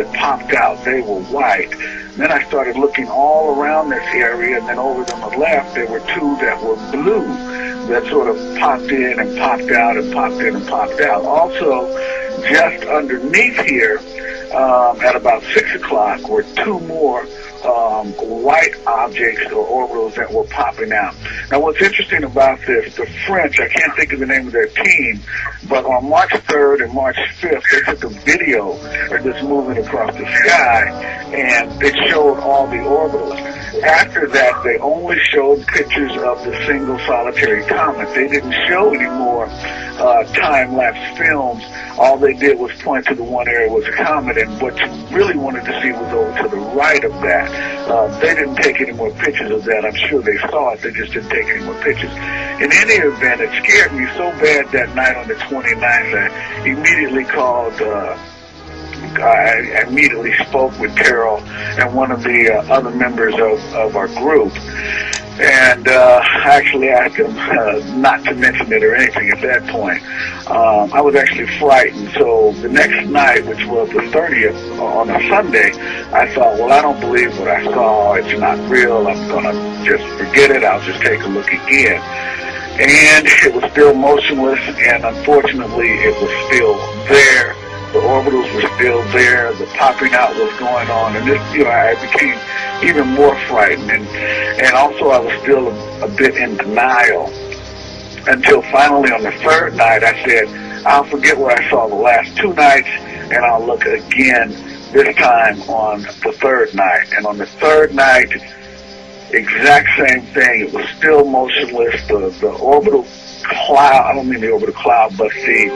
that popped out. They were white. Then I started looking all around this area, and then over to the left, there were two that were blue that sort of popped in and popped out and popped in and popped out. Also, just underneath here, at about 6 o'clock, were two more white objects or orbitals that were popping out. Now, what's interesting about this, the French, I can't think of the name of their team, but on March 3rd and March 5th, they took a video of this moving across the sky, and it showed all the orbitals. After that, they only showed pictures of the single solitary comet. They didn't show any more time-lapse films. All they did was point to the one area was a comet, and what you really wanted to see was over to the right of that. They didn't take any more pictures of that. I'm sure they saw it. They just didn't take any more pictures. In any event, it scared me so bad that night on the 29th, I immediately called I immediately spoke with Carol and one of the other members of our group, and I actually asked them not to mention it or anything at that point. I was actually frightened, so the next night, which was the 30th, on a Sunday, I thought, well, I don't believe what I saw. It's not real. I'm going to just forget it. I'll just take a look again. And it was still motionless, and unfortunately, it was still there. The orbitals were still there. The popping out was going on, and this, I became even more frightened, and also I was still a bit in denial until finally on the third night I said, I'll forget what I saw the last two nights, and I'll look again this time on the third night. And on the third night, exact same thing. It was still motionless. The orbital cloud, I don't mean the orbital cloud, but the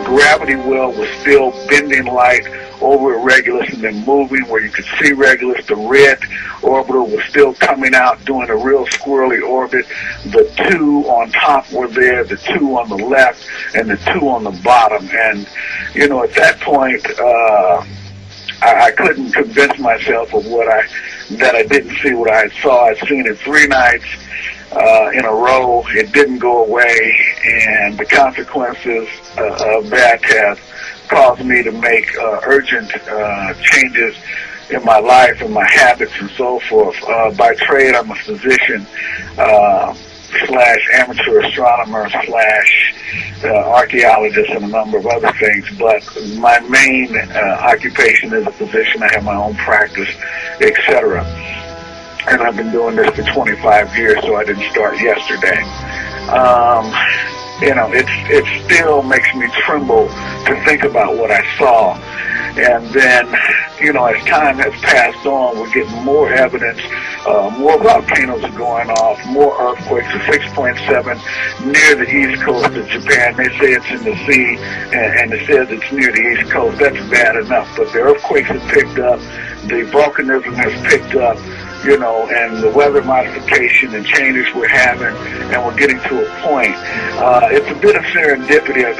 gravity well was still bending light over at Regulus and then moving where you could see Regulus. The red orbital was still coming out, doing a real squirrely orbit. The two on top were there, the two on the left, and the two on the bottom. And, at that point, I couldn't convince myself of that I didn't see what I saw. I'd seen it 3 nights in a row. It didn't go away, and the consequences of that have caused me to make urgent changes in my life and my habits and so forth. By trade, I'm a physician / amateur astronomer / archaeologist and a number of other things, but my main occupation is a physician. I have my own practice, etc. And I've been doing this for 25 years, so I didn't start yesterday. It still makes me tremble to think about what I saw. And then, as time has passed on, we're getting more evidence. More volcanoes are going off, more earthquakes. A 6.7 near the east coast of Japan. They say it's in the sea, and it says it's near the east coast. That's bad enough. But the earthquakes have picked up, the volcanism has picked up, and the weather modification and changes we're having, and we're getting to a point. It's a bit of serendipity, as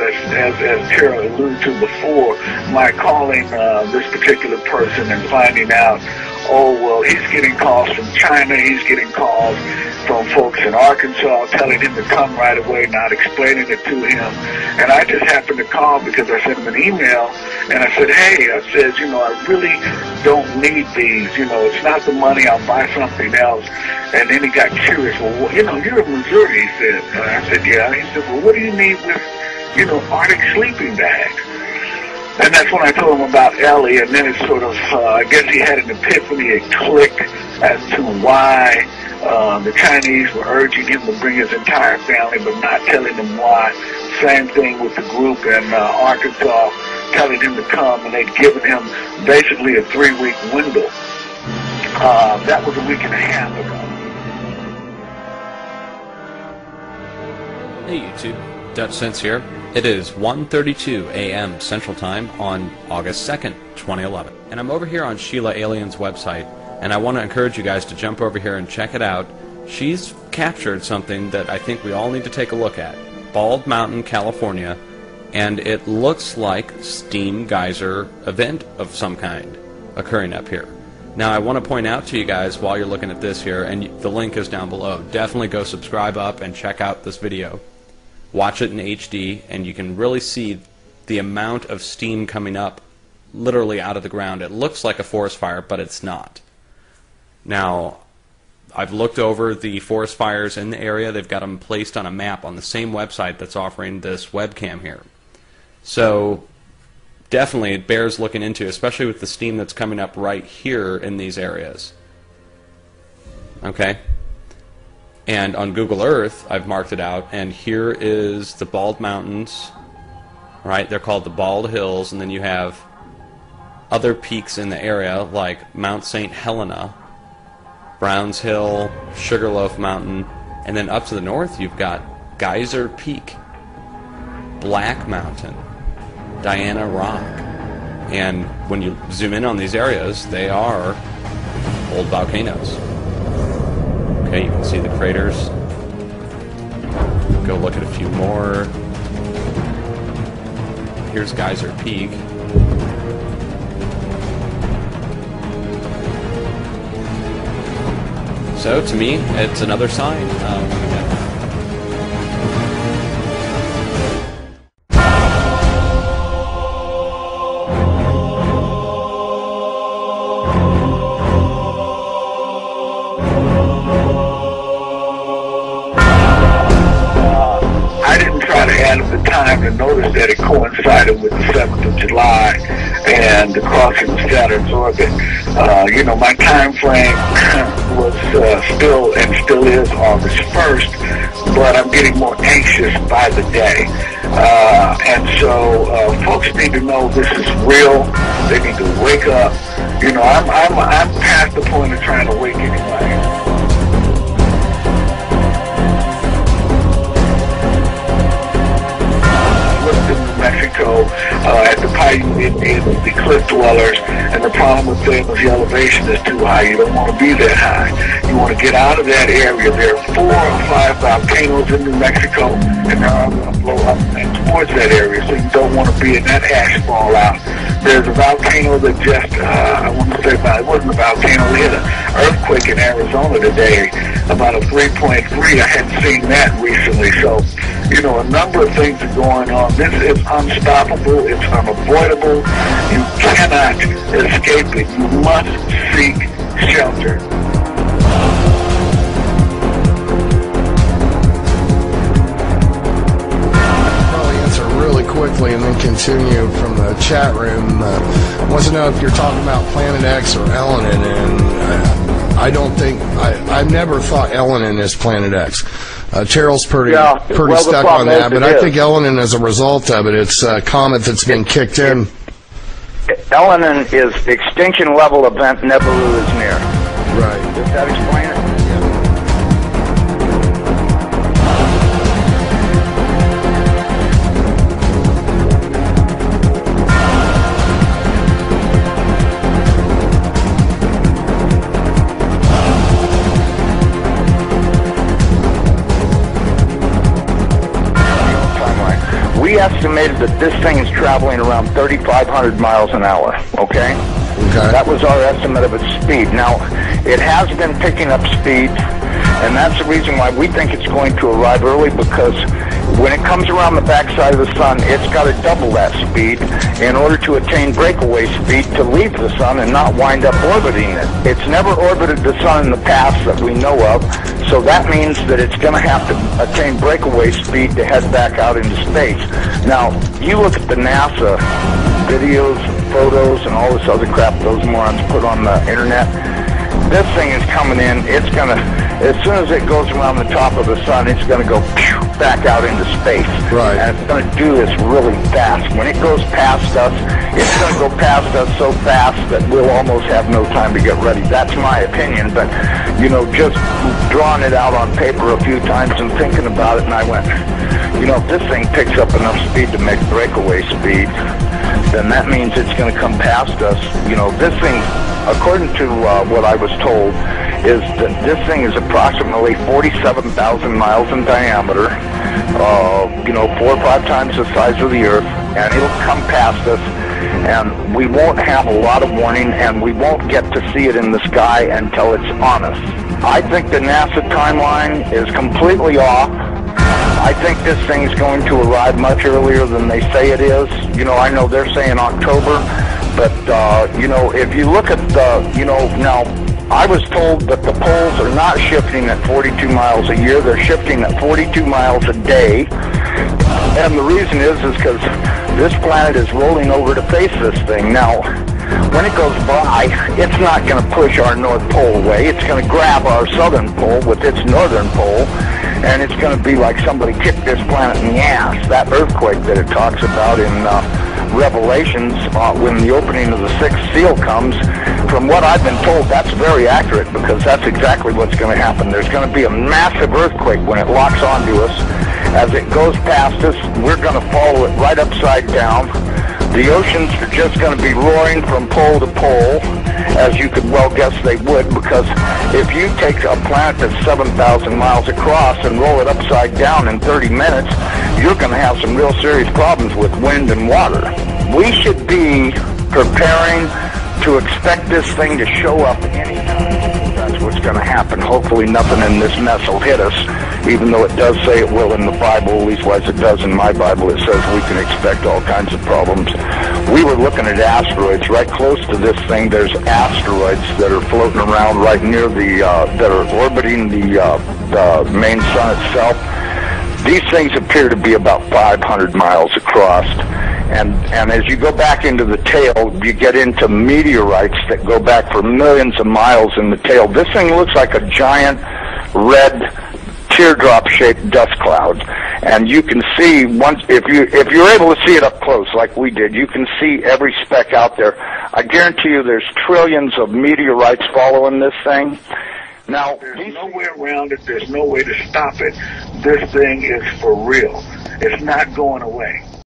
Carol alluded to before, my calling this particular person and finding out, oh, well, he's getting calls from China, he's getting calls from folks in Arkansas telling him to come right away, not explaining it to him. And I just happened to call because I sent him an email, and I said, hey, I said, I really don't need these. It's not the money. I'll buy something else. And then he got curious. Well, you're in Missouri, he said. And I said, yeah. He said, well, what do you need with, Arctic sleeping bags? And that's when I told him about Ellie, and then it sort of, I guess he had an epiphany. It clicked as to why the Chinese were urging him to bring his entire family, but not telling him why. Same thing with the group in Arkansas, telling him to come, and they'd given him basically a 3-week window. That was a week and a half ago. Hey YouTube, Dutch Sense here. It is 1:32 a.m. Central Time on August 2nd, 2011. And I'm over here on Sheila Alien's website, and I want to encourage you guys to jump over here and check it out. She's captured something that I think we all need to take a look at. Bald Mountain, California, and it looks like steam geyser event of some kind occurring up here. Now I want to point out to you guys while you're looking at this here, and the link is down below, definitely go subscribe up and check out this video. Watch it in HD, and you can really see the amount of steam coming up literally out of the ground. It looks like a forest fire, but it's not. Now, I've looked over the forest fires in the area. They've got them placed on a map on the same website that's offering this webcam here. So definitely it bears looking into, especially with the steam that's coming up right here in these areas. Okay? And on Google Earth, I've marked it out, and here is the Bald Mountains, right? They're called the Bald Hills, and then you have other peaks in the area like Mount St. Helena, Browns Hill, Sugarloaf Mountain, and then up to the north you've got Geyser Peak, Black Mountain, Diana Rock. And when you zoom in on these areas, they are old volcanoes. Okay, you can see the craters. Go look at a few more. Here's Geyser Peak. So, to me, it's another sign. I didn't try to add up the time to notice that it coincided with the 7th of July and the crossing of Saturn's orbit. You know, my time frame was still is August 1st, but I'm getting more anxious by the day. And so folks need to know this is real. They need to wake up. You know, I'm past the point of trying to wake anybody. Mexico at the Paiute Indians, the cliff dwellers, and the problem with them is the elevation is too high. You don't want to be that high. You want to get out of that area. There are 4 or 5 volcanoes in New Mexico, and they're all going to blow up and towards that area, so you don't want to be in that ash fallout. There's a volcano that just, I want to say it wasn't a volcano, we had an earthquake in Arizona today, about a 3.3. I hadn't seen that recently, so, you know, a number of things are going on. This is unstoppable. It's unavoidable. You cannot escape it. You must seek shelter. Probably answer really quickly and then continue from the chat room. Wants to know if you're talking about Planet X or Elenin, and I don't think I've never thought Elenin is Planet X. Cheryl's pretty stuck on that, but I think Elenin, as a result of it, it's a comet that's been kicked in. Elenin is extinction level event NIBIRU is near. Right. Does that explain it? We estimated that this thing is traveling around 3,500 miles an hour, okay? That was our estimate of its speed. Now, it has been picking up speed, and that's the reason why we think it's going to arrive early, because when it comes around the backside of the sun, it's got to double that speed in order to attain breakaway speed to leave the sun and not wind up orbiting it. It's never orbited the sun in the past that we know of, so that means that it's going to have to attain breakaway speed to head back out into space. Now, you look at the NASA videos, photos, and all this other crap those morons put on the internet. This thing is coming in. It's going to, as soon as it goes around the top of the sun, it's going to go back out into space. Right. And it's going to do this really fast. When it goes past us, it's going to go past us so fast that we'll almost have no time to get ready. That's my opinion, but, you know, just drawing it out on paper a few times and thinking about it, and I went, you know, if this thing picks up enough speed to make breakaway speed, then that means it's going to come past us. You know, this thing, according to what I was told, is that this thing is approximately 47,000 miles in diameter, you know, 4 or 5 times the size of the Earth, and it'll come past us, and we won't have a lot of warning, and we won't get to see it in the sky until it's on us. I think the NASA timeline is completely off. I think this thing's going to arrive much earlier than they say it is. You know, I know they're saying October, But, you know, if you look at the, you know, now, I was told that the poles are not shifting at 42 miles a year. They're shifting at 42 miles a day. And the reason is because this planet is rolling over to face this thing. Now, when it goes by, it's not going to push our North Pole away. It's going to grab our southern pole with its northern pole, and it's going to be like somebody kicked this planet in the ass. That earthquake that it talks about in Revelations, when the opening of the sixth seal comes, from what I've been told, that's very accurate, because that's exactly what's going to happen. There's going to be a massive earthquake when it locks onto us. As it goes past us, we're going to follow it right upside down. The oceans are just going to be roaring from pole to pole, as you could well guess they would, because if you take a planet that's 7,000 miles across and roll it upside down in 30 minutes, you're going to have some real serious problems with wind and water. We should be preparing to expect this thing to show up anytime. That's what's going to happen. Hopefully nothing in this mess will hit us, even though it does say it will in the Bible, leastwise it does in my Bible. It says we can expect all kinds of problems. We were looking at asteroids right close to this thing. There's asteroids that are floating around right near the, that are orbiting the main sun itself. These things appear to be about 500 miles across. And as you go back into the tail, you get into meteorites that go back for millions of miles in the tail. This thing looks like a giant red teardrop-shaped dust cloud, and you can see if you're able to see it up close like we did, you can see every speck out there. I guarantee you, there's trillions of meteorites following this thing. Now, there's no way around it. There's no way to stop it. This thing is for real. It's not going away.